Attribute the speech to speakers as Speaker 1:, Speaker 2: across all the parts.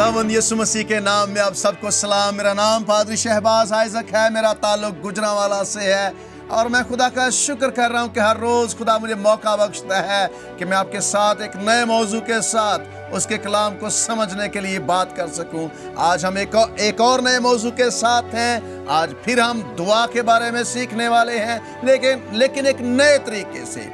Speaker 1: खुदावंद यीशु मसीह के नाम में आप सबको सलाम। मेरा नाम पादरी शहबाज आइजक है। मेरा ताल्लुक गुजरांवाला से है और मैं खुदा का शुक्र कर रहा हूँ कि हर रोज़ खुदा मुझे मौका बख्शता है कि मैं आपके साथ एक नए मौजू के साथ उसके कलाम को समझने के लिए बात कर सकूँ। आज हम एक और नए मौजू के साथ हैं। आज फिर हम दुआ के बारे में सीखने वाले हैं, लेकिन एक नए तरीके से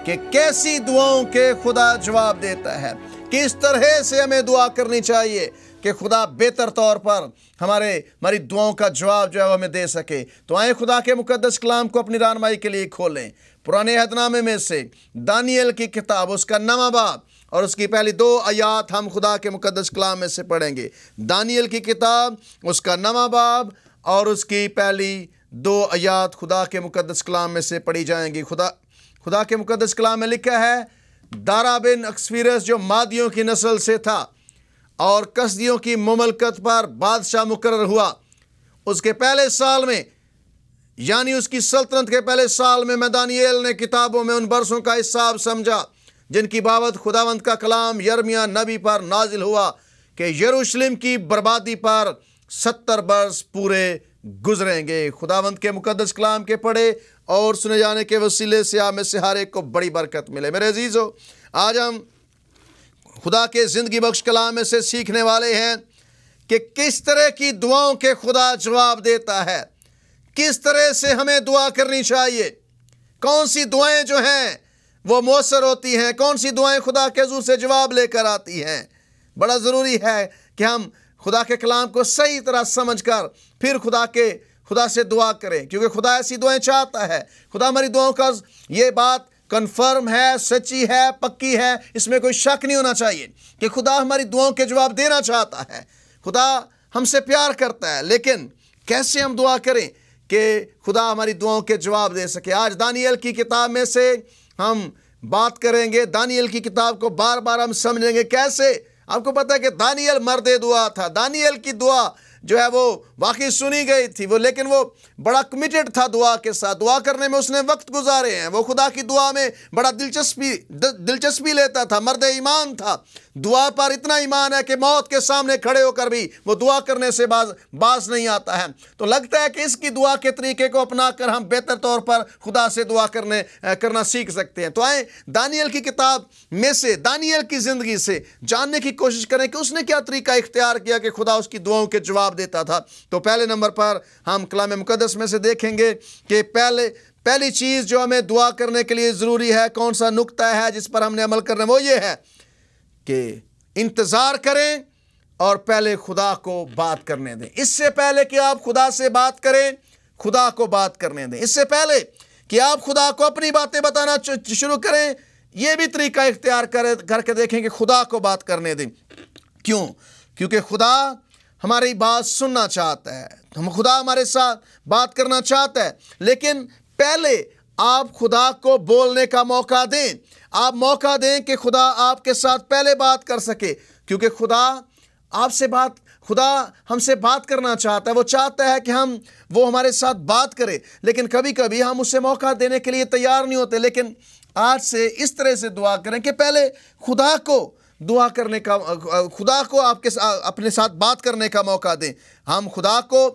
Speaker 1: कि कैसी दुआओं के खुदा जवाब देता है, किस तरह से हमें दुआ करनी चाहिए कि खुदा बेहतर तौर पर हमारी दुआओं का जवाब जो है हमें दे सके। तो आए खुदा के मुकद्दस कलाम को अपनी रहनुमाई के लिए खोलें। पुराने अहदनामे में से दानियल की किताब उसका 9वां बाब और उसकी पहली 2 आयात हम खुदा के मुकद्दस कलाम में से पढ़ेंगे। दानियल की किताब उसका 9वां बाब और उसकी पहली 2 आयात खुदा के मुकद्दस कलाम में से पढ़ी जाएंगी। खुदा के मुकद्दस कलाम में लिखा है, दारा बिन अक्सफीरस जो मादियों की नस्ल से था और कसदियों की मुमलकत पर बादशाह मुकर्रर हुआ, उसके पहले साल में यानी उसकी सल्तनत के पहले साल में मैं दानियल ने किताबों में उन बरसों का हिसाब समझा जिनकी बाबत खुदावंद का कलाम यर्मिया नबी पर नाजिल हुआ कि यरूशलेम की बर्बादी पर 70 बरस पूरे गुजरेंगे। खुदावंद के मुकद्दस कलाम के पढ़े और सुने जाने के वसीले से आप में से हर एक को बड़ी बरकत मिले। मेरे अजीजों, आज हम खुदा के ज़िंदगी बख्श कलाम में से सीखने वाले हैं कि किस तरह की दुआओं के खुदा जवाब देता है, किस तरह से हमें दुआ करनी चाहिए, कौन सी दुआएं जो हैं वो मौसर होती हैं, कौन सी दुआएं खुदा के हुज़ूर से जवाब लेकर आती हैं। बड़ा ज़रूरी है कि हम खुदा के कलाम को सही तरह समझकर फिर खुदा से दुआ करें, क्योंकि खुदा ऐसी दुआएं चाहता है। खुदा हमारी दुआओं का ये बात कन्फर्म है, सच्ची है, पक्की है, इसमें कोई शक नहीं होना चाहिए कि खुदा हमारी दुआओं के जवाब देना चाहता है। खुदा हमसे प्यार करता है, लेकिन कैसे हम दुआ करें कि खुदा हमारी दुआओं के जवाब दे सके। आज दानियल की किताब में से हम बात करेंगे। दानियल की किताब को बार बार हम समझेंगे कैसे। आपको पता है कि दानियल मर्द दुआ था। दानियल की दुआ जो है वो वाकई सुनी गई थी, लेकिन वो बड़ा कमिटेड था दुआ के साथ। दुआ करने में उसने वक्त गुजारे हैं। वो खुदा की दुआ में बड़ा दिलचस्पी लेता था। मर्द ईमान था। दुआ पर इतना ईमान है कि मौत के सामने खड़े होकर भी वो दुआ करने से बाज नहीं आता है। तो लगता है कि इसकी दुआ के तरीके को अपना कर हम बेहतर तौर पर खुदा से दुआ करना सीख सकते हैं। तो आए दानियल की किताब में से, दानियल की ज़िंदगी से जानने की कोशिश करें कि उसने क्या तरीका इख्तियार किया कि खुदा उसकी दुआओं के जवाब देता था। तो पहले नंबर पर हम कलाम मुकद्दस में से देखेंगे कि पहली चीज़ जो हमें दुआ करने के लिए ज़रूरी है, कौन सा नुक्ता है जिस पर हमने अमल करना है, वो ये है कि इंतज़ार करें और पहले खुदा को बात करने दें। इससे पहले कि आप खुदा से बात करें, खुदा को बात करने दें। इससे पहले कि आप खुदा को अपनी बातें बताना शुरू करें, यह भी तरीका इख्तियार करके देखें कि खुदा को बात करने दें। क्यों? क्योंकि खुदा हमारी बात सुनना चाहता है, खुदा हमारे साथ बात करना चाहता है, लेकिन पहले आप खुदा को बोलने का मौका दें। आप मौका दें कि खुदा आपके साथ पहले बात कर सके, क्योंकि खुदा हमसे बात करना चाहता है। वो चाहता है कि वो हमारे साथ बात करे, लेकिन कभी कभी हम उसे मौका देने के लिए तैयार नहीं होते। लेकिन आज से इस तरह से दुआ करें कि पहले खुदा को अपने साथ बात करने का मौका दें। हम खुदा को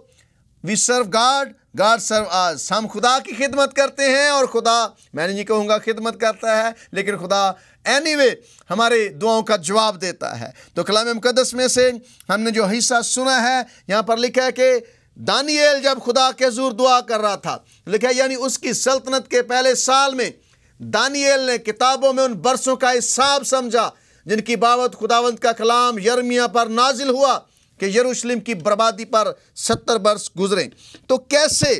Speaker 1: वी सर्व गॉड सर्व अस। हम खुदा की खिदमत करते हैं और खुदा, मैं नहीं कहूँगा खिदमत करता है, लेकिन खुदा एनीवे हमारे दुआओं का जवाब देता है। तो कलाम मुकद्दस में से हमने जो हिस्सा सुना है, यहाँ पर लिखा है कि दानियल जब खुदा के हुज़ूर दुआ कर रहा था, लिखा है यानी उसकी सल्तनत के पहले साल में दानियल ने किताबों में उन बरसों का हिसाब समझा जिनकी बाबत खुदावंद का कलाम यर्मिया पर नाजिल हुआ कि यरूशलेम की बर्बादी पर 70 बरस गुजरे। तो कैसे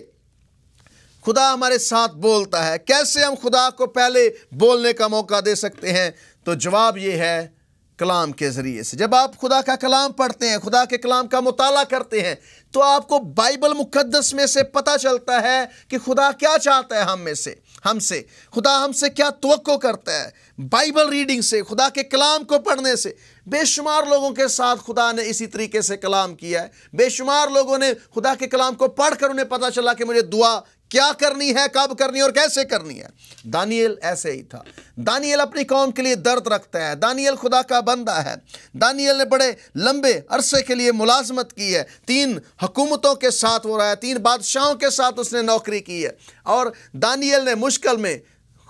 Speaker 1: खुदा हमारे साथ बोलता है, कैसे हम खुदा को पहले बोलने का मौका दे सकते हैं? तो जवाब ये है कलाम के ज़रिए से। जब आप खुदा का कलाम पढ़ते हैं, खुदा के कलाम का मुताला करते हैं, तो आपको बाइबल मुकद्दस में से पता चलता है कि खुदा क्या चाहता है हमसे खुदा हमसे क्या तवक्को करता है। बाइबल रीडिंग से, खुदा के कलाम को पढ़ने से बेशुमार लोगों के साथ खुदा ने इसी तरीके से कलाम किया है। बेशुमार लोगों ने खुदा के कलाम को पढ़कर उन्हें पता चला कि मुझे दुआ क्या करनी है, कब करनी है और कैसे करनी है। दानिएल ऐसे ही था। दानिएल अपनी कौम के लिए दर्द रखता है। दानिएल खुदा का बंदा है। दानिएल ने बड़े लंबे अरसे के लिए मुलाजमत की है। 3 हुकूमतों के साथ वो रहा है, 3 बादशाहों के साथ उसने नौकरी की है। और दानिएल ने मुश्किल में,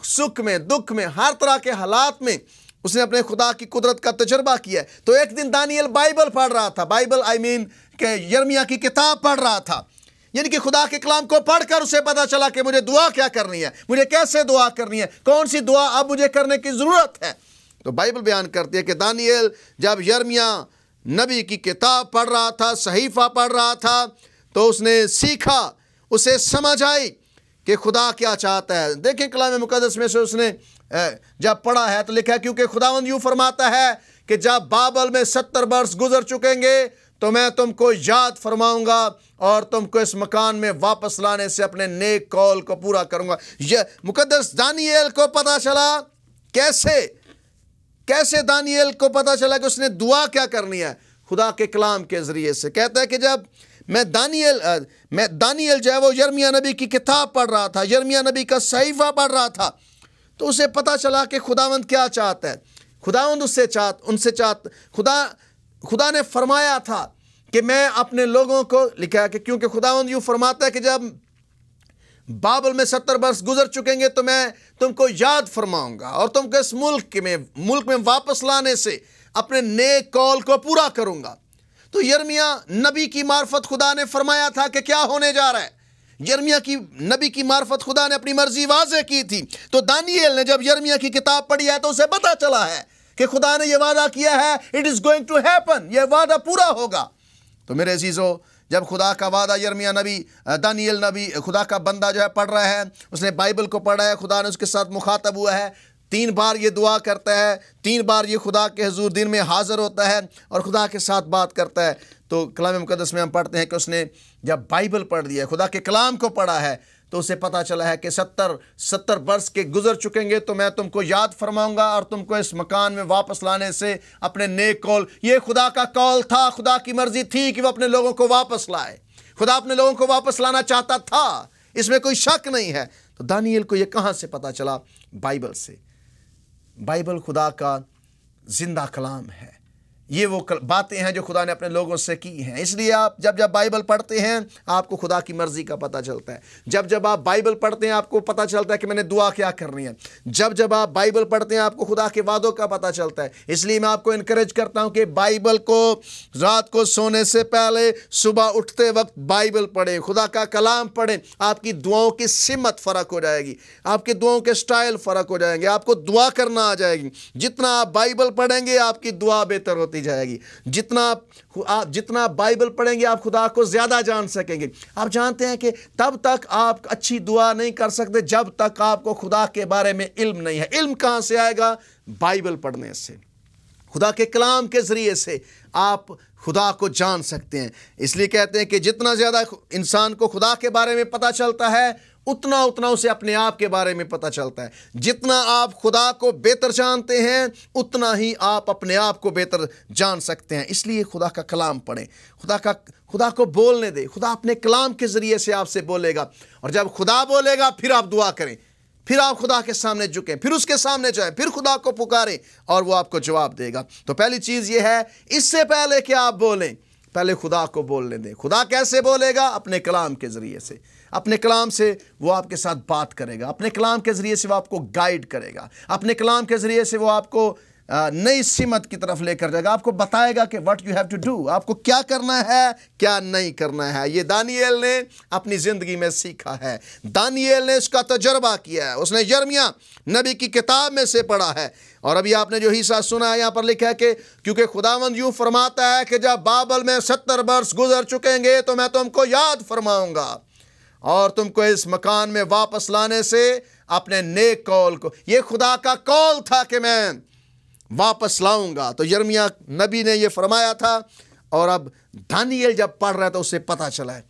Speaker 1: सुख में, दुख में, हर तरह के हालात में उसने अपने खुदा की कुदरत का तजर्बा किया है। तो एक दिन दानिएल बाइबल पढ़ रहा था, बाइबल के यिर्मयाह की किताब पढ़ रहा था, यानी कि खुदा के कलाम को पढ़कर उसे पता चला कि मुझे दुआ क्या करनी है, मुझे कैसे दुआ करनी है, कौन सी दुआ अब मुझे करने की ज़रूरत है। तो बाइबल बयान करती है कि दानिएल जब यिर्मयाह नबी की किताब पढ़ रहा था, सहीफ़ा पढ़ रहा था, तो उसने सीखा, उसे समझ आई कि खुदा क्या चाहता है। देखें कलाम मुक़द्दस में से उसने जब पढ़ा है तो लिखा है, क्योंकि खुदावंद यूँ फरमाता है कि जब बाबल में 70 वर्ष गुजर चुकेंगे तो मैं तुमको याद फरमाऊंगा और तुमको इस मकान में वापस लाने से अपने नेक कौल को पूरा करूंगा। यह मुक़द्दस दानिएल को पता चला, कैसे दानिएल को पता चला कि उसने दुआ क्या करनी है, खुदा के कलाम के ज़रिए से। कहता है कि जब मैं दानिएल जो है वो यिर्मयाह नबी की किताब पढ़ रहा था, यिर्मयाह नबी का सहीफ़ा पढ़ रहा था, तो उसे पता चला कि खुदावंद क्या चाहता है। खुदावंद खुदा ने फरमाया था कि मैं अपने लोगों को, लिखा है कि क्योंकि खुदावंद यूँ फरमाता है कि जब बाबल में 70 वर्ष गुजर चुकेंगे तो मैं तुमको याद फरमाऊंगा और तुमको इस मुल्क में वापस लाने से अपने नेक कौल को पूरा करूंगा। तो यिर्मयाह नबी की मार्फत खुदा ने फरमाया था कि क्या होने जा रहा है। यिर्मयाह की नबी की मार्फत खुदा ने अपनी मर्जी वाज़ेह की थी। तो दानिएल ने जब यिर्मयाह की किताब पढ़ी है तो उसे पता चला है कि खुदा ने यह वादा किया है, it is going to happen, यह वादा पूरा होगा। तो मेरे अजीज़ों, जब खुदा का वादा दानिएल नबी खुदा का बंदा जो है पढ़ रहा है, उसने बाइबल को पढ़ा है, खुदा ने उसके साथ मुखातब हुआ है, 3 बार ये दुआ करता है, 3 बार ये खुदा के हुजूर दिन में हाज़िर होता है और खुदा के साथ बात करता है। तो कलाम मुक़द्दस में हम पढ़ते हैं कि उसने जब बाइबल पढ़ लिया, खुदा के कलाम को पढ़ा है, तो उसे पता चला है कि 70 वर्ष के गुजर चुकेंगे तो मैं तुमको याद फरमाऊंगा और तुमको इस मकान में वापस लाने से अपने नेक कौल, ये खुदा का कौल था, खुदा की मर्जी थी कि वो अपने लोगों को वापस लाए। खुदा अपने लोगों को वापस लाना चाहता था, इसमें कोई शक नहीं है। तो दानिएल को ये कहाँ से पता चला? बाइबल से। बाइबल खुदा का जिंदा कलाम है। ये वो बातें हैं जो खुदा ने अपने लोगों से की हैं। इसलिए आप जब बाइबल पढ़ते हैं आपको खुदा की मर्ज़ी का पता चलता है। जब आप बाइबल पढ़ते हैं आपको पता चलता है कि मैंने दुआ क्या करनी है। जब आप बाइबल पढ़ते हैं आपको खुदा के वादों का पता चलता है। इसलिए मैं आपको इनकरेज करता हूं कि बाइबल को रात को सोने से पहले, सुबह उठते वक्त बाइबल पढ़ें, खुदा का कलाम पढ़ें। आपकी दुआओं की सिमत फ़र्क हो जाएगी, आपकी दुआओं के स्टाइल फ़र्क हो जाएंगे, आपको दुआ करना आ जाएगी। जितना आप बाइबल पढ़ेंगे आपकी दुआ बेहतर होती जाएगी। जितना बाइबल पढ़ेंगे आप खुदा को ज़्यादा जान सकेंगे। आप जानते हैं कि तब तक आप अच्छी दुआ नहीं कर सकते जब तक आपको खुदा के बारे में इल्म नहीं है। इल्म कहाँ से आएगा? बाइबल पढ़ने से, खुदा के कलाम के ज़रिए से आप खुदा को जान सकते हैं। इसलिए कहते हैं कि जितना ज़्यादा इंसान को खुदा के बारे में पता चलता है उतना उसे अपने आप के बारे में पता चलता है। जितना आप खुदा को बेहतर जानते हैं उतना ही आप अपने आप को बेहतर जान सकते हैं। इसलिए खुदा का कलाम पढ़ें, खुदा को बोलने दें। खुदा अपने कलाम के ज़रिए से आपसे बोलेगा और जब खुदा बोलेगा फिर आप दुआ करें, फिर आप खुदा के सामने झुकें, फिर उसके सामने जाएं, फिर खुदा को पुकारें और वो आपको जवाब देगा। तो पहली चीज़ ये है, इससे पहले कि आप बोलें पहले खुदा को बोलने दें। खुदा कैसे बोलेगा? अपने कलाम के ज़रिए से। अपने कलाम से वो आपके साथ बात करेगा, अपने कलाम के ज़रिए से वो आपको गाइड करेगा, अपने कलाम के ज़रिए से वो आपको नई सिमत की तरफ लेकर जाएगा, आपको बताएगा कि what you have to do, आपको क्या करना है क्या नहीं करना है। ये दानिएल ने अपनी ज़िंदगी में सीखा है, दानिएल ने इसका तजर्बा किया है। उसने यिर्मयाह नबी की किताब में से पढ़ा है और अभी आपने जो हिस्सा सुना है यहाँ पर लिखा है कि क्योंकि खुदावंद यूँ फरमाता है कि जब बाबल में 70 वर्ष गुजर चुकेंगे तो मैं तुमको याद फरमाऊँगा और तुमको इस मकान में वापस लाने से अपने नेक कौल को, ये खुदा का कौल था कि मैं वापस लाऊंगा। तो यिर्मयाह नबी ने ये फरमाया था और अब दानिएल जब पढ़ रहा था उसे पता चला है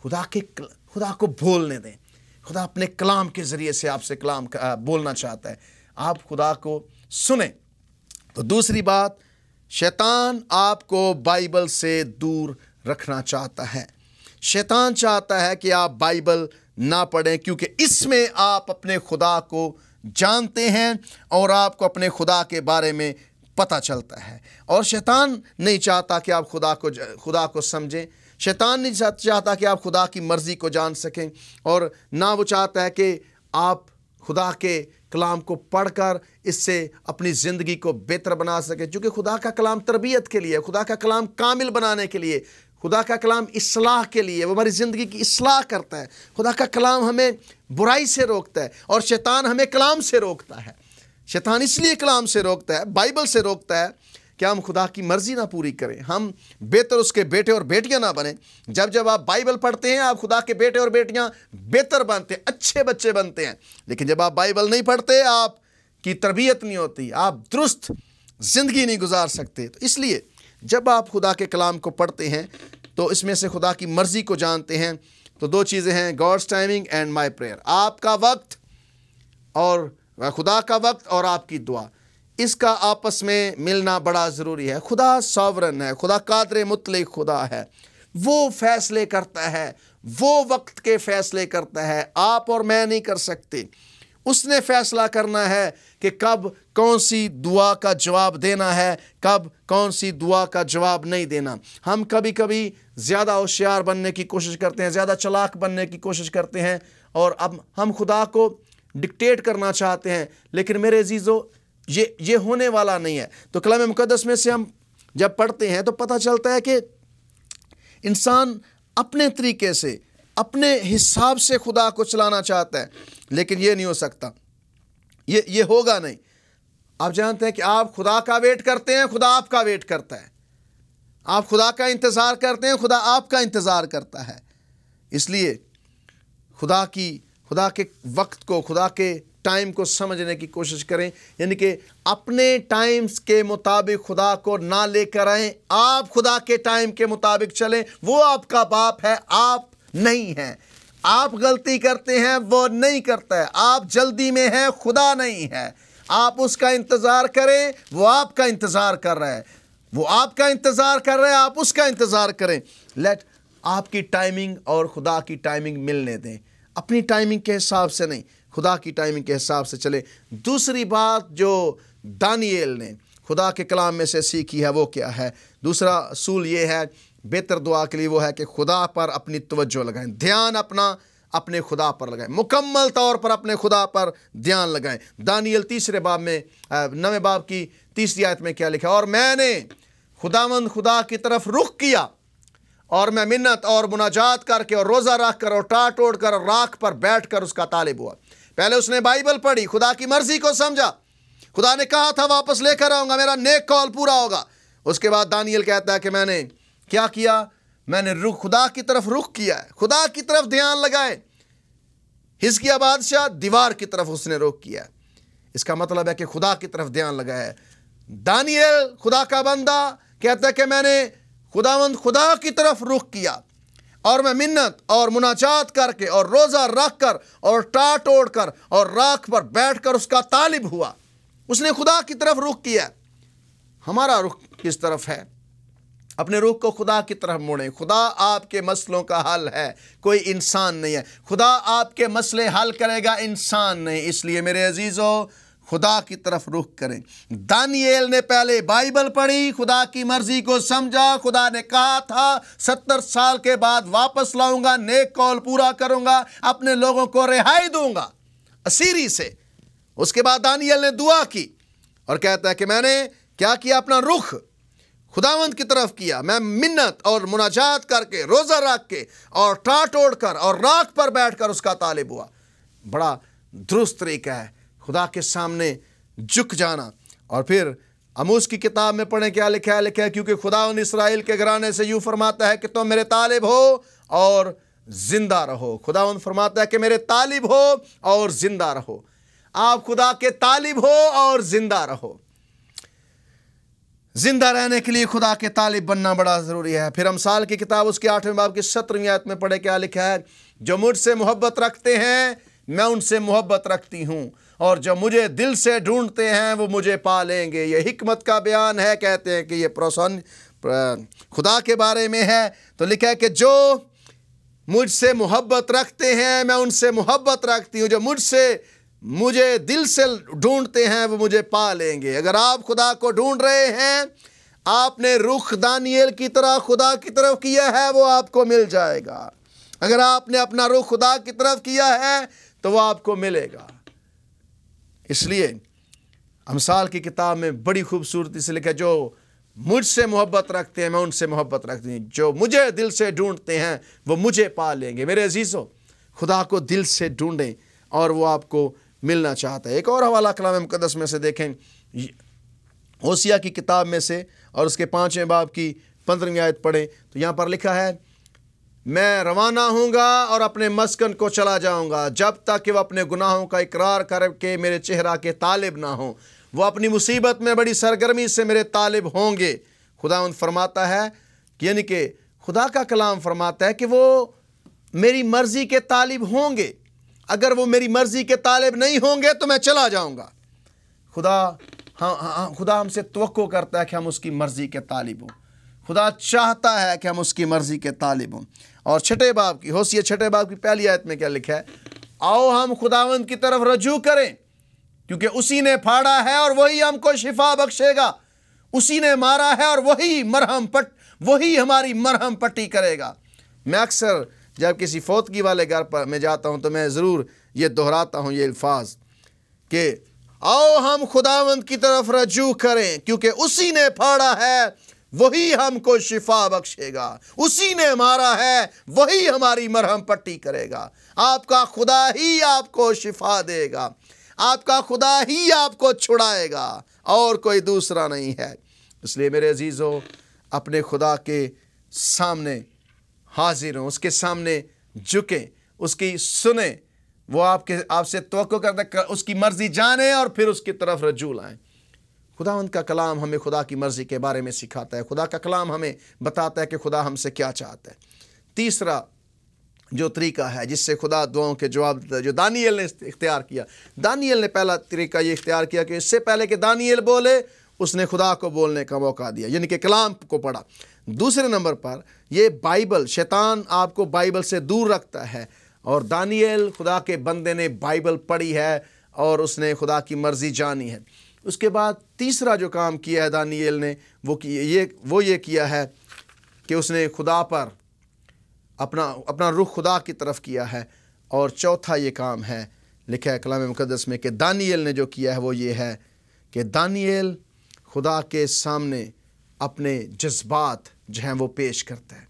Speaker 1: खुदा को बोलने दें। खुदा अपने कलाम के ज़रिए से आपसे कलाम बोलना चाहता है, आप खुदा को सुने। तो दूसरी बात, शैतान आपको बाइबल से दूर रखना चाहता है। शैतान चाहता है कि आप बाइबल ना पढ़ें, क्योंकि इसमें आप अपने खुदा को जानते हैं और आपको अपने खुदा के बारे में पता चलता है। और शैतान नहीं चाहता कि आप खुदा को समझें। शैतान नहीं चाहता कि आप खुदा की मर्ज़ी को जान सकें, और ना वो चाहता है कि आप खुदा के कलाम को पढ़कर इससे अपनी ज़िंदगी को बेहतर बना सकें, क्योंकि खुदा का कलाम तरबियत के लिए, खुदा का कलाम कामिल बनाने के लिए, खुदा का कलाम इस्लाह के लिए, वो हमारी ज़िंदगी की इस्लाह करता है। खुदा का कलाम हमें बुराई से रोकता है, और शैतान हमें कलाम से रोकता है। शैतान इसलिए कलाम से रोकता है, बाइबल से रोकता है कि हम खुदा की मर्ज़ी ना पूरी करें, हम बेहतर उसके बेटे और बेटियां ना बने। जब आप बाइबल पढ़ते हैं, आप खुदा के बेटे और बेटियां बेहतर बनते हैं, अच्छे बच्चे बनते हैं। लेकिन जब आप बाइबल नहीं पढ़ते, आपकी तरबियत नहीं होती, आप दुरुस्त ज़िंदगी नहीं गुजार सकते। तो इसलिए जब आप खुदा के कलाम को पढ़ते हैं तो इसमें से खुदा की मर्ज़ी को जानते हैं। तो दो चीज़ें हैं, God's timing and my prayer, आपका वक्त और खुदा का वक्त और आपकी दुआ, इसका आपस में मिलना बड़ा ज़रूरी है। खुदा सॉवरन है, खुदा कादिर मुतलक खुदा है, वो फैसले करता है, वो वक्त के फैसले करता है, आप और मैं नहीं कर सकते। उसने फैसला करना है कि कब कौन सी दुआ का जवाब देना है, कब कौन सी दुआ का जवाब नहीं देना। हम कभी कभी ज़्यादा होशियार बनने की कोशिश करते हैं, ज़्यादा चालाक बनने की कोशिश करते हैं, और अब हम खुदा को डिक्टेट करना चाहते हैं। लेकिन मेरे अजीज़ों, ये होने वाला नहीं है। तो कलाम मुक़द्दस में से हम जब पढ़ते हैं तो पता चलता है कि इंसान अपने तरीके से, अपने हिसाब से खुदा को चलाना चाहता है, लेकिन ये नहीं हो सकता, ये होगा नहीं। आप जानते हैं कि आप खुदा का वेट करते हैं, खुदा आपका वेट करता है। आप खुदा का इंतज़ार करते हैं, खुदा आपका इंतज़ार करता है। इसलिए खुदा के वक्त को, खुदा के टाइम को समझने की कोशिश करें, यानी कि अपने टाइम्स के मुताबिक खुदा को ना लेकर आएं, आप खुदा के टाइम के मुताबिक चलें। वो आपका बाप है, आप नहीं हैं। आप गलती करते हैं, वो नहीं करता है। आप जल्दी में हैं, खुदा नहीं है। आप उसका इंतज़ार करें, वो आपका इंतज़ार कर रहा है। वो आपका इंतज़ार कर रहा है, आप उसका इंतज़ार करें। लेट आपकी टाइमिंग और खुदा की टाइमिंग मिलने दें। अपनी टाइमिंग के हिसाब से नहीं, खुदा की टाइमिंग के हिसाब से चले। दूसरी बात जो दानिएल ने खुदा के कलाम में से सीखी है वो क्या है? दूसरा असूल ये है बेहतर दुआ के लिए, वो है कि खुदा पर अपनी तवज्जो लगाएं, ध्यान अपने खुदा पर लगाएं, मुकम्मल तौर पर अपने खुदा पर ध्यान लगाएं। दानिएल 3 बाब में 9वें बाब की 30री आयत में क्या लिखा? और मैंने खुदावंद खुदा की तरफ रुख किया और मैं मिन्नत और मुनाजात करके और रोज़ा रख कर और टाट ओढ़ कर और राख पर बैठ कर उसका तालिब हुआ। पहले उसने बाइबल पढ़ी, खुदा की मर्जी को समझा, खुदा ने कहा था वापस लेकर आऊँगा, मेरा नेक कॉल पूरा होगा। उसके बाद दानिएल कहता है कि मैंने क्या किया? मैंने खुदा की तरफ रुख किया है, खुदा की तरफ ध्यान लगाए। हिजकिय्याह बादशाह दीवार की तरफ उसने रुख किया। इसका मतलब है कि खुदा की तरफ ध्यान लगाया है। दानिएल खुदा का बंदा कहता है कि मैंने खुदावंद खुदा की तरफ रुख किया और मैं मिन्नत और मुनाजात करके और रोज़ा रख कर और टाट ओढ़ कर और राख पर बैठ कर उसका तालिब हुआ। उसने खुदा की तरफ रुख किया। हमारा रुख किस तरफ है? अपने रुख को खुदा की तरफ मोड़ें। खुदा आपके मसलों का हल है, कोई इंसान नहीं है। खुदा आपके मसले हल करेगा, इंसान नहीं। इसलिए मेरे अजीज़ों, खुदा की तरफ रुख करें। दानिएल ने पहले बाइबल पढ़ी, खुदा की मर्जी को समझा। खुदा ने कहा था 70 साल के बाद वापस लाऊंगा, नेक कॉल पूरा करूंगा, अपने लोगों को रिहाई दूंगा असीरी से। उसके बाद दानिएल ने दुआ की और कहता है कि मैंने क्या किया? अपना रुख खुदावंद की तरफ किया। मैं मिन्नत और मुनाजात करके, रोज़ा रख के और टाट ओढ़ कर और राख पर बैठ कर उसका तालिब हुआ। बड़ा दुरुस्त तरीका है खुदा के सामने झुक जाना। और फिर आमोस की किताब में पढ़ें क्या लिखा है? लिखा है क्योंकि खुदा उन इसराइल के घराने से यूँ फरमाता है कि तुम मेरे तालिब हो और जिंदा रहो। खुदा उन फरमाता है कि मेरे तालिब हो और जिंदा रहो। आप खुदा के तालिब हो और जिंदा रहो। जिंदा रहने के लिए खुदा के तालिब बनना बड़ा ज़रूरी है। फिर अमसाल की किताब उसके 8वें बाब की 17वीं आयत में पढ़े क्या लिखा है? जो मुझसे मोहब्बत रखते हैं मैं उनसे मोहब्बत रखती हूँ, और जो मुझे दिल से ढूंढते हैं वो मुझे पा लेंगे। ये हिकमत का बयान है। कहते हैं कि ये प्रोसन खुदा के बारे में है। तो लिखा है कि जो मुझसे मोहब्बत रखते हैं, मैं उनसे मोहब्बत रखती हूँ। जो मुझे दिल से ढूंढते हैं वो मुझे पा लेंगे। अगर आप खुदा को ढूंढ रहे हैं, आपने रुख दानिएल की तरह खुदा की तरफ किया है, वो आपको मिल जाएगा। अगर आपने अपना रुख खुदा की तरफ किया है तो वो आपको मिलेगा। इसलिए अमसाल की किताब में बड़ी खूबसूरती से लिखा है, जो मुझसे मोहब्बत रखते हैं मैं उनसे मोहब्बत रखती हूँ, जो मुझे दिल से ढूंढते हैं वो मुझे पा लेंगे। मेरे अजीज़ों, खुदा को दिल से ढूंढें और वो आपको मिलना चाहता है। एक और हवाला कलाम मुक़द्दस में से देखें, होसिया की किताब में से, और उसके 5वें बाब की 15वीं आयत पढ़ें तो यहाँ पर लिखा है, मैं रवाना होऊंगा और अपने मस्कन को चला जाऊंगा जब तक कि वह अपने गुनाहों का इकरार करके मेरे चेहरा के तालिब ना हो। वो अपनी मुसीबत में बड़ी सरगर्मी से मेरे तालिब होंगे। खुदावंद फरमाता है कि यानी कि खुदा का कलाम फरमाता है कि वो मेरी मर्ज़ी के तालिब होंगे। अगर वो मेरी मर्ज़ी के तालिब नहीं होंगे तो मैं चला जाऊंगा। खुदा हमसे तवक्को करता है कि हम उसकी मर्ज़ी के तालिब हों। खुदा चाहता है कि हम उसकी मर्ज़ी के तालिब हों। और 6 बाब की, होसिया 6 बाब की पहली आयत में क्या लिखा है, आओ हम खुदावंद की तरफ रजू करें, क्योंकि उसी ने फाड़ा है और वही हमको शिफा बख्शेगा। उसी ने मारा है और वही हमारी मरहम पट्टी करेगा। मैं अक्सर जब किसी फौतगी वाले घर पर मैं जाता हूँ तो मैं ज़रूर ये दोहराता हूँ ये अल्फाज कि आओ हम खुदावंद की तरफ रजू करें, क्योंकि उसी ने फाड़ा है वही हमको शिफा बख्शेगा। उसी ने मारा है वही हमारी मरहम पट्टी करेगा। आपका खुदा ही आपको शिफा देगा, आपका खुदा ही आपको छुड़ाएगा, और कोई दूसरा नहीं है। इसलिए मेरे अजीज़ों, अपने खुदा के सामने हाजिर हों, उसके सामने झुकें, उसकी सुने। वो आपसे तवक्को करता है, उसकी मर्ज़ी जाने और फिर उसकी तरफ रजू लाएं। खुदावंद का कलाम हमें खुदा की मर्ज़ी के बारे में सिखाता है। खुदा का कलाम हमें बताता है कि खुदा हमसे क्या चाहता है। तीसरा जो तरीका है जिससे खुदा दुआओं के जवाब देता है, जो दानिएल ने इख्तियार किया, दानिएल ने पहला तरीका ये इख्तियार किया कि इससे पहले कि दानिएल बोले, उसने खुदा को बोलने का मौका दिया, यानी कि कलाम को पढ़ा। दूसरे नंबर पर ये बाइबल, शैतान आपको बाइबल से दूर रखता है, और दानिएल खुदा के बंदे ने बाइबल पढ़ी है और उसने खुदा की मर्ज़ी जानी है। उसके बाद तीसरा जो काम किया है दानिएल ने, वो ये किया है कि उसने खुदा पर अपना रुख खुदा की तरफ किया है। और चौथा ये काम है, लिखा है कलाम मुक़द्दस में, कि दानिएल ने जो किया है वो ये है कि दानिएल खुदा के सामने अपने जज्बात जो हैं वो पेश करता है,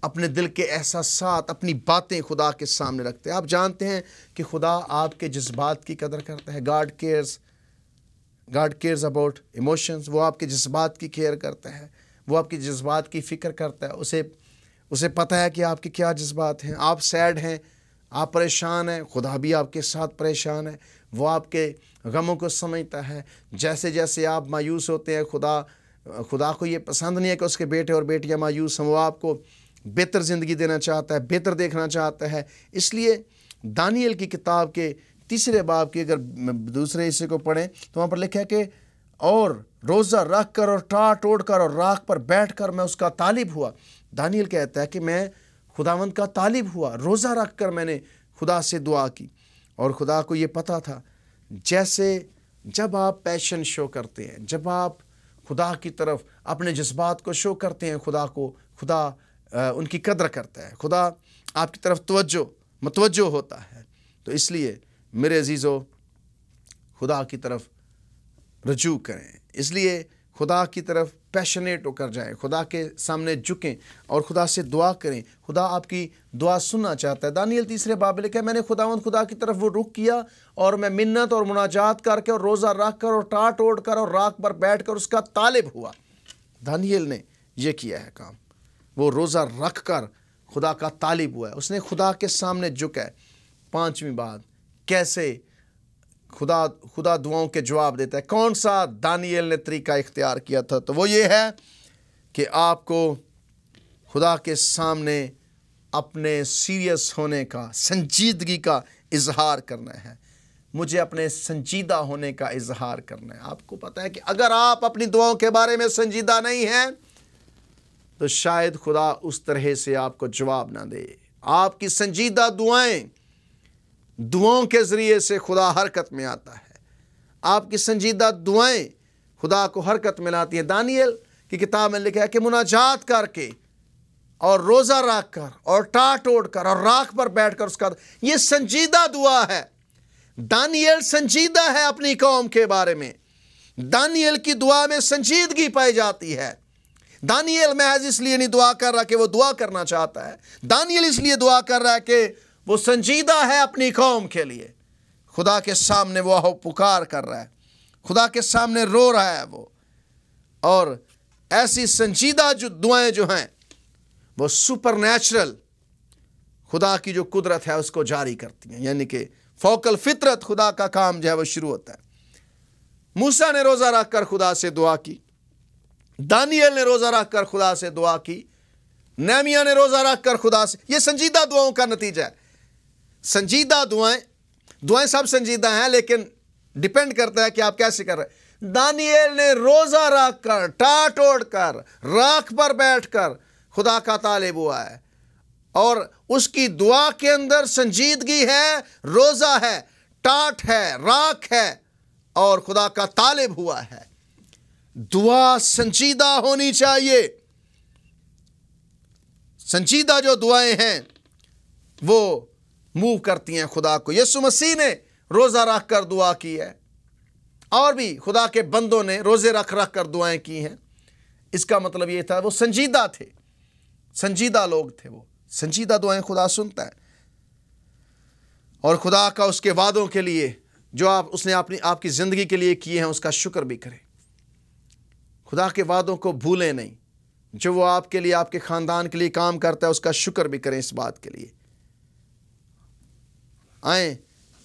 Speaker 1: अपने दिल के एहसासात, अपनी बातें खुदा के सामने रखते हैं। आप जानते हैं कि खुदा आपके जज्बात की कदर करता है। God cares about emotions. वो आपके जज्बात की केयर करता है, वो आपके जज्बात की फ़िक्र करता है। उसे पता है कि आपके क्या जज्बात हैं। आप सैड हैं, आप परेशान हैं, खुदा भी आपके साथ परेशान है। वो आपके गमों को समझता है। जैसे जैसे आप मायूस होते हैं, खुदा को ये पसंद नहीं है कि उसके बेटे और बेटियां मायूस हों। वो आपको बेहतर ज़िंदगी देना चाहता है, बेहतर देखना चाहता है। इसलिए दानिएल की किताब के 3 बाब की अगर दूसरे हिस्से को पढ़ें तो वहाँ पर लिखा है कि और रोज़ा रख कर और टाट ओढ़ कर और राख पर बैठ कर मैं उसका तालिब हुआ। दानिएल कहता है कि मैं खुदावंद का तालिब हुआ, रोज़ा रख कर मैंने खुदा से दुआ की। और खुदा को ये पता था, जैसे जब आप पैशन शो करते हैं, जब आप खुदा की तरफ अपने जज्बात को शो करते हैं, खुदा उनकी कदर करता है, खुदा आपकी तरफ मतवज्जो होता है। तो इसलिए मेरे अजीज़ों, खुदा की तरफ रजू करें। इसलिए खुदा की तरफ पैशनेट होकर जाएं, खुदा के सामने झुकें और खुदा से दुआ करें। खुदा आपकी दुआ सुनना चाहता है। दानिएल 3 बाब में लिखा है, मैंने खुदा की तरफ वो रुख किया और मैं मिन्नत और मुनाजात करके और रोज़ा रख कर और टाट ओढ़ कर और राख पर बैठ कर उसका तालिब हुआ। दानिएल ने ये किया है काम। वो रोज़ा रख कर खुदा का तालिब हुआ है, उसने खुदा के सामने झुका है। 5वीं बात, कैसे खुदा दुआओं के जवाब देता है। कौन सा दानिएल ने तरीका इख्तियार किया था? तो वो ये है कि आपको खुदा के सामने अपने सीरियस होने का, संजीदगी का इजहार करना है। मुझे अपने संजीदा होने का इजहार करना है। आपको पता है कि अगर आप अपनी दुआओं के बारे में संजीदा नहीं हैं تو شاید خدا اس طرح سے آپ کو جواب نہ دے۔ آپ کی سنجیدہ دعاؤں کے ذریعے سے خدا حرکت میں آتا ہے۔ آپ کی سنجیدہ دعائیں خدا کو حرکت میں لاتی ہیں۔ دانیل کی کتاب میں لکھا ہے کہ مناجات کر کے اور روزہ رکھ کر اور ٹاٹ اوڑھ کر اور راکھ پر بیٹھ کر اس کا یہ سنجیدہ دعا ہے۔ دانیل سنجیدہ ہے اپنی قوم کے بارے میں۔ دانیل کی دعا میں سنجیدگی پائی جاتی ہے۔ دانیل محض اس لیے نہیں دعا کر رہا کہ وہ دعا کرنا چاہتا ہے، دانیل اس لیے دعا کر رہا ہے کہ وہ سنجیدہ ہے اپنی قوم کے لیے۔ خدا کے سامنے وہ پکار کر رہا ہے، خدا کے سامنے رو رہا ہے وہ، اور ایسی سنجیدہ جو دعائیں جو ہیں وہ سپر نیچرل خدا کی جو قدرت ہے اس کو جاری کرتی ہیں، یعنی کہ فوق الفطرت خدا کا کام جو ہے وہ شروع ہوتا ہے۔ موسیٰ نے روزہ رکھ کر خدا سے دعا کی، دانیل نے روزہ رکھ کر خدا سے دعا کی، نہمیہ نے روزہ رکھ کر خدا سے، یہ سنجیدہ دعاؤں کا نتیجہ ہے۔ سنجیدہ دعائیں سب سنجیدہ ہیں، لیکن ڈیپینڈ کرتا ہے کہ آپ کیسے کر رہے ہیں۔ دانیل نے روزہ رکھ کر ٹاٹ اوڑھ کر راکھ پر بیٹھ کر خدا کا طالب ہوا ہے، اور اس کی دعا کے اندر سنجیدگی ہے، روزہ ہے، ٹاٹ ہے، راکھ ہے، اور خدا کا طالب ہوا ہے۔ دعا سنجیدہ ہونی چاہیے۔ سنجیدہ جو دعائیں ہیں وہ موو کرتی ہیں خدا کو۔ یسوع مسیح نے روزہ رکھ کر دعا کی ہے، اور بھی خدا کے بندوں نے روزے رکھ کر دعائیں کی ہیں۔ اس کا مطلب یہ تھا وہ سنجیدہ تھے، سنجیدہ لوگ تھے، وہ سنجیدہ دعائیں خدا سنتا ہے۔ اور خدا کا اس کے وعدوں کے لیے جو اس نے آپ کی زندگی کے لیے کیے ہیں اس کا شکر بھی کریں۔ خدا کے وعدوں کو بھولیں نہیں، جو وہ آپ کے لیے، آپ کے خاندان کے لیے کام کرتا ہے اس کا شکر بھی کریں اس بات کے لیے۔ آئیں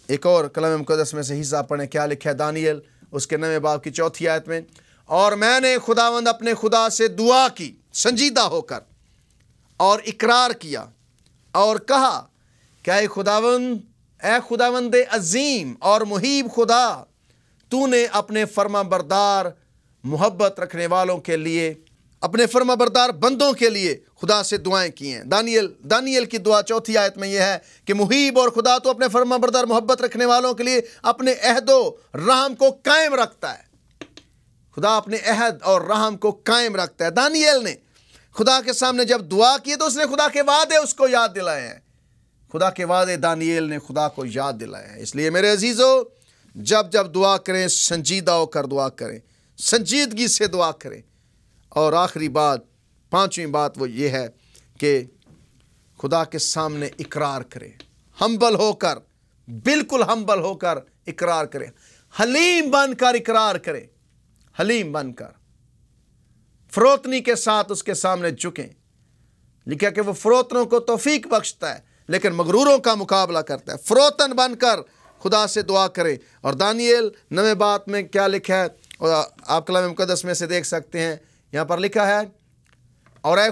Speaker 1: ایک اور کلام مقدس میں سے حصہ پڑھیں، کیا لکھا ہے دانیل اس کے 9 باب کی 4 آیت میں۔ اور میں نے خداوند اپنے خدا سے دعا کی سنجیدہ ہو کر، اور اقرار کیا اور کہا کہ اے خداوند عظیم اور محیب خدا، تو نے اپنے فرما بردار محبت رکھنے والوں کے لیے، اپنے فرما بردار بندوں کے لیے خدا سے دعائیں کی ہیں۔ دانیل کی دعا 4 آیت میں یہ ہے کہ محیب اور خدا تو اپنے فرما بردار محبت رکھنے والوں کے لیے اپنے عہد و رحم کو قائم رکھتا ہے۔ خدا اپنے عہد اور رحم کو قائم رکھتا ہے۔ دانیل نے خدا کے سامنے جب دعا کی تو اس نے خدا کے وعدے اس کو یاد دلائے ہیں۔ خدا کے وعدے دانیل نے خدا کو یاد دلائے ہیں۔ اس لیے میرے عزیزو، جب دعا کریں سنجیدہ ہو کر دعا کریں، سنجیدگی سے دعا کریں۔ اور آخری بات، 5ویں بات وہ یہ ہے کہ خدا کے سامنے اقرار کریں، ہمبل ہو کر، بالکل ہمبل ہو کر اقرار کریں، حلیم بن کر اقرار کریں، حلیم بن کر، فروتنی کے ساتھ اس کے سامنے جھکیں۔ لکھا کہ وہ فروتنوں کو توفیق بخشتا ہے لیکن مغروروں کا مقابلہ کرتا ہے۔ فروتن بن کر خدا سے دعا کریں۔ اور دانیل 9 باب میں کیا لکھا ہے، اور آپ کلام مقدس میں سے دیکھ سکتے ہیں، یہاں پر لکھا ہے، اور اے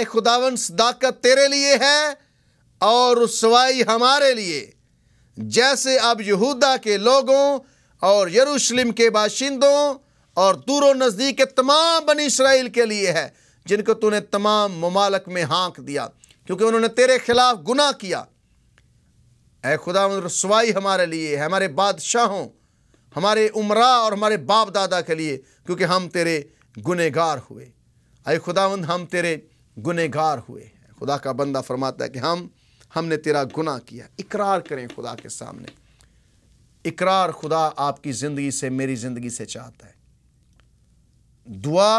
Speaker 1: خداوند صداقت تیرے لیے ہے اور رسوائی ہمارے لیے، جیسے اب یہودا کے لوگوں اور یروشلم کے باشندوں اور دور و نزدیک کے تمام بنی اسرائیل کے لیے ہے، جن کو تو نے تمام ممالک میں ہانک دیا کیونکہ انہوں نے تیرے خلاف گناہ کیا۔ اے خداوند رسوائی ہمارے لیے ہے، ہمارے بادشاہوں، ہمارے عمراء اور ہمارے باپ دادا کے لیے، کیونکہ ہم تیرے گنہگار ہوئے۔ اے خداوند ہم تیرے گنہگار ہوئے۔ خدا کا بندہ فرماتا ہے کہ ہم نے تیرا گناہ کیا۔ اقرار کریں خدا کے سامنے۔ اقرار خدا آپ کی زندگی سے، میری زندگی سے چاہتا ہے۔ دعا،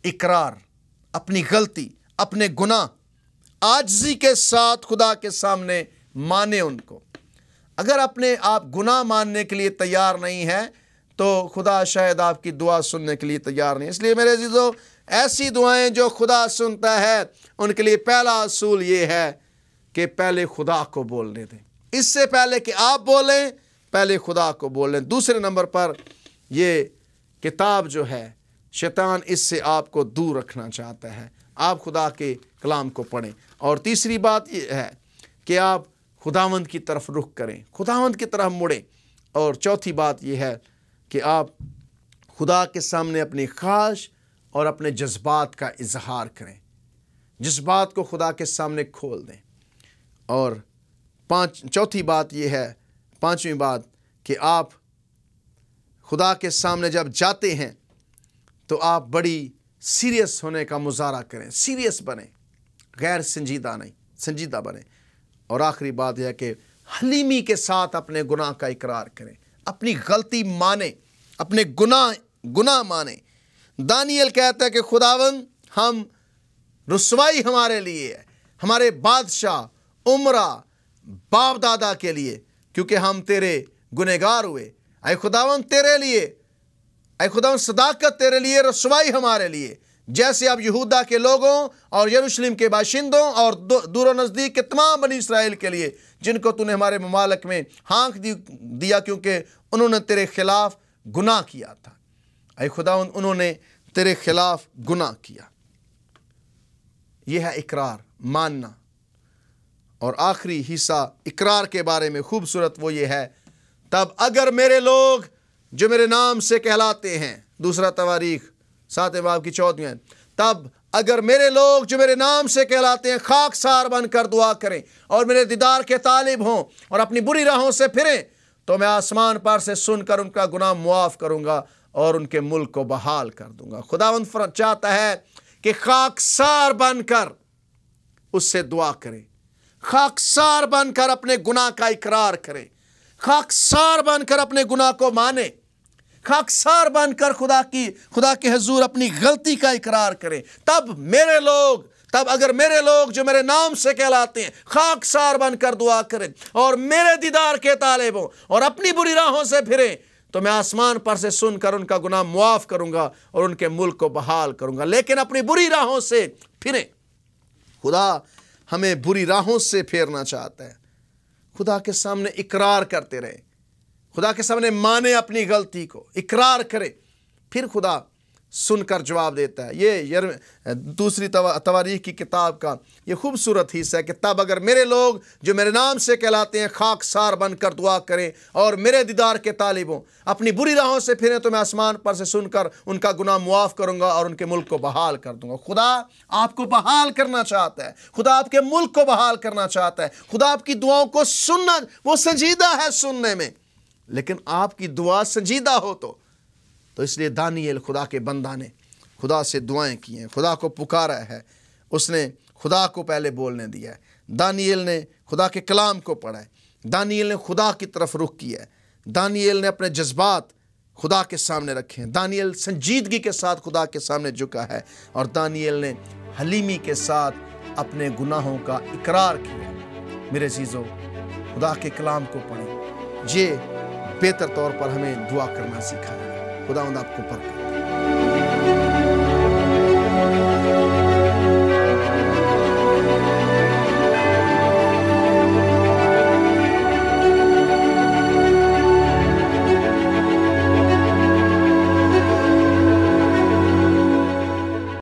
Speaker 1: اقرار، اپنی غلطی، اپنے گناہ عاجزی کے ساتھ خدا کے سامنے مانے ان کو۔ اگر اپنے آپ گناہ ماننے کے لیے تیار نہیں ہے تو خدا شاید آپ کی دعا سننے کے لیے تیار نہیں۔ اس لیے میرے عزیزو، ایسی دعائیں جو خدا سنتا ہے ان کے لیے پہلا اصول یہ ہے کہ پہلے خدا کو بولنے دیں۔ اس سے پہلے کہ آپ بولیں، پہلے خدا کو بولیں۔ دوسرے نمبر پر یہ کتاب جو ہے، شیطان اس سے آپ کو دور رکھنا چاہتا ہے۔ آپ خدا کے کلام کو پڑھیں۔ اور تیسری بات یہ ہے کہ آپ خداوند کی طرف رخ کریں، خداوند کی طرف مڑیں۔ اور چوتھی بات یہ ہے کہ آپ خدا کے سامنے اپنی خواہش اور اپنے جذبات کا اظہار کریں، جذبات کو خدا کے سامنے کھول دیں۔ اور چوتھی بات یہ ہے، پانچویں بات، کہ آپ خدا کے سامنے جب جاتے ہیں تو آپ بڑی سیریس ہونے کا مظاہرہ کریں، سیریس بنیں، غیر سنجیدہ نہیں، سنجیدہ بنیں۔ اور آخری بات یہ ہے کہ حلیمی کے ساتھ اپنے گناہ کا اقرار کریں، اپنی غلطی مانیں، اپنے گناہ مانیں۔ دانیل کہتا ہے کہ خداوند ہم رسوائی ہمارے لیے ہے، ہمارے بادشاہ عمرہ باپ دادا کے لیے، کیونکہ ہم تیرے گنہگار ہوئے۔ اے خداوند تیرے لیے، اے خداوند صداقت تیرے لیے، رسوائی ہمارے لیے، جیسے اب یہودا کے لوگوں اور یروشلم کے باشندوں اور دور و نزدیک کے تمام بنی اسرائیل کے لیے جن کو تو نے ہمارے ممالک میں ہانک دیا، کیونکہ انہوں نے تیرے خلاف گناہ کیا تھا۔ اے خداوند انہوں نے تیرے خلاف گناہ کیا۔ یہ ہے اقرار، ماننا۔ اور آخری حصہ اقرار کے بارے میں خوبصورت وہ یہ ہے، تب اگر میرے لوگ جو میرے نام سے کہلاتے ہیں، دوسرا تواریخ 7 باب کی 14، تب اگر میرے لوگ جو میرے نام سے کہلاتے ہیں خاکسار بن کر دعا کریں اور میرے دیدار کے طالب ہوں اور اپنی بری راہوں سے پھریں، تو میں آسمان پر سے سن کر ان کا گناہ معاف کروں گا اور ان کے ملک کو بحال کر دوں گا۔ خداوند چاہتا ہے کہ خاکسار بن کر اس سے دعا کریں، خاکسار بن کر اپنے گناہ کا اقرار کریں، خاکسار بن کر اپنے گناہ کو مانیں، خاکسار بن کر خدا کے حضور اپنی غلطی کا اقرار کریں۔ تب اگر میرے لوگ جو میرے نام سے کہلاتے ہیں خاکسار بن کر دعا کریں اور میرے دیدار کے طالب ہوں اور اپنی بری راہوں سے پھریں، تو میں آسمان پر سے سن کر ان کا گناہ معاف کروں گا اور ان کے ملک کو بحال کروں گا۔ لیکن اپنی بری راہوں سے پھریں۔ خدا ہمیں بری راہوں سے پھیرنا چاہتا ہے۔ خدا کے سامنے اقرار کرتے رہے، خدا کے سامنے مانے اپنی غلطی کو، اقرار کرے، پھر خدا سن کر جواب دیتا ہے۔ یہ دوسری تواریخ کی کتاب کا یہ خوبصورت حصہ ہے کہ تب اگر میرے لوگ جو میرے نام سے کہلاتے ہیں خاکسار بن کر دعا کریں اور میرے دیدار کے طالب ہوں، اپنی بری راہوں سے پھریں، تو میں آسمان پر سے سن کر ان کا گناہ معاف کروں گا اور ان کے ملک کو بحال کر دوں گا۔ خدا آپ کو بحال کرنا چاہتا ہے، خدا آپ کے ملک کو بحال کرنا چاہتا ہے، خدا آپ کی دعاؤں کو سننا، وہ سنجیدہ ہے سننے میں، لیکن آپ کی دعا سنجیدہ ہو تو اس لیے دانیل خدا کے بندہ نے خدا سے دعائیں کی ہیں، خدا کو پکارا ہے، اس نے خدا کو پہلے بولنے دیا ہے۔ دانیل نے خدا کے کلام کو پڑھا ہے، دانیل نے خدا کی طرف رخ کیا ہے، دانیل نے اپنے جذبات خدا کے سامنے رکھے ہیں، دانیل سنجیدگی کے ساتھ خدا کے سامنے جھکا ہے، اور دانیل نے حلیمی کے ساتھ اپنے گناہوں کا اقرار کیا۔ میرے عزیزو، خدا کے کلام کو پڑھیں، یہ بہتر طور پر ہمیں دعا کرنا سکھائے۔ خداوند آپ کو برکت دے۔